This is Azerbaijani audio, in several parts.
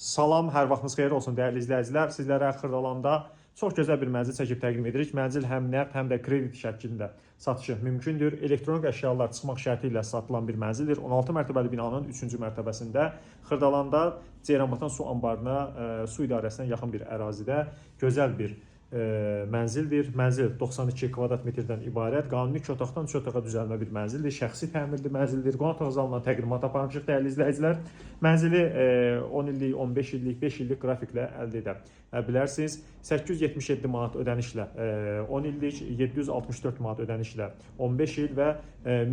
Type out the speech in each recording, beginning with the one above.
Salam, hər vaxtınız xeyir olsun dəyərli izləyicilər. Sizlərə Xırdalanda çox gözəl bir mənzil çəkib təqdim edirik. Mənzil həm nəqd, həm də kredit şəklində satışı mümkündür. Elektronik əşyalar çıxmaq şərti ilə satılan bir mənzildir. 16 mərtəbəli binanın 3-cü mərtəbəsində Xırdalanda Ceyranbatan su anbarına, su idarəsinə yaxın bir ərazidə gözəl bir mənzildir. Mənzil 92 kvadrat metrdən ibarət. Qanuni 2 otaqdan 3 otağa düzəlmə bir mənzildir. Şəxsi təmirli mənzildir. Qonaq otağı zalına təqdimat aparmışıq dəyərli izləyicilər. Mənzili 10 illik, 15 illik, 5 illik qrafiklə əldə edə bilərsiniz. 877 manat ödənişlə 10 illik, 764 manat ödənişlə 15 il və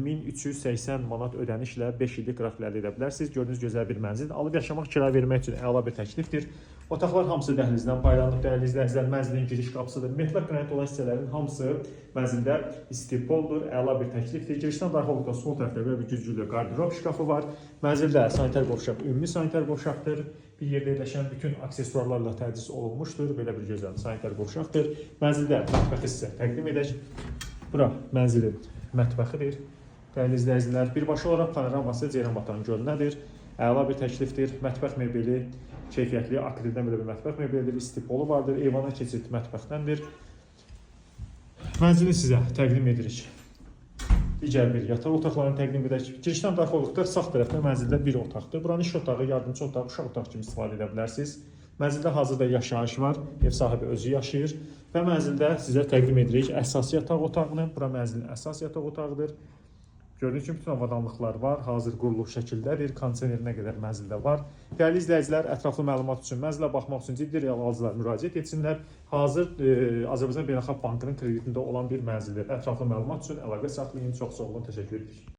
1380 manat ödənişlə 5 illik qrafiklə əldə edə bilərsiniz. Gördüyünüz gözəl bir mənzil. Alıb yaşamaq, kira vermək üçün əla bir təklifdir. Otaqlar hamısı dəhlizdən paylanıb dəyərli izləyicilər. Mənzilin giriş qapısıdır. Metal qranit olan hissələrin hamısı mənzildə istipoldur. Əla bir təklifdir. Girişdən daxil olduqda sol tərəfdə belə bir güclü qardirob şkafı var. Mənzildə sanitar qovşaq, ümumi sanitar qovşaqdır. Bir yerdə yerləşən bütün aksesuarlarla təchiz olunmuşdur. Belə bir gözəl sanitar qovşaqdır. Mənzildə mətbəxi sizə təqdim edək. Bura mənzilin mətbəxidir. Dəyərli izləyicilər, birbaşa olaraq panoraması Ceyranbatan gölünədir. Əla bir təklifdir. Mətbəx mebeli keyfiyyətli, akrildən belə bir mətbəx mebelidir. İstipolu vardır. Eyvana keçid mətbəxdəndir. Mənzili sizə təqdim edirik. Digər bir yataq otaqlarını təqdim edək. Girişdən daxil olduqda sağ tərəfdə mənzildə bir otaqdır. Buranın iş otağı, yardımçı otaq, uşaq otağı kimi istifadə edə bilərsiniz. Mənzildə hazırda yaşayış var. Ev sahibi özü yaşayır. Və mənzildə sizə təqdim edirik əsas yataq otağını. Bura mənzilin əsas yataq otağıdır. Gördüyünüz kimi bütün avadanlıqlar var. Hazır quruluq şəkildədir. Kondisionerinə qədər mənzildə var. Dəyərli izləyicilər, ətraflı məlumat üçün, mənzilə baxmaq üçün ciddi real alıcılar müraciət etsinlər. Hazır Azərbaycan Beynəlxalq Bankının kreditində olan bir mənzildir. Ətraflı məlumat üçün əlaqə saxlayın. Çox sağ olun, təşəkkür edirik.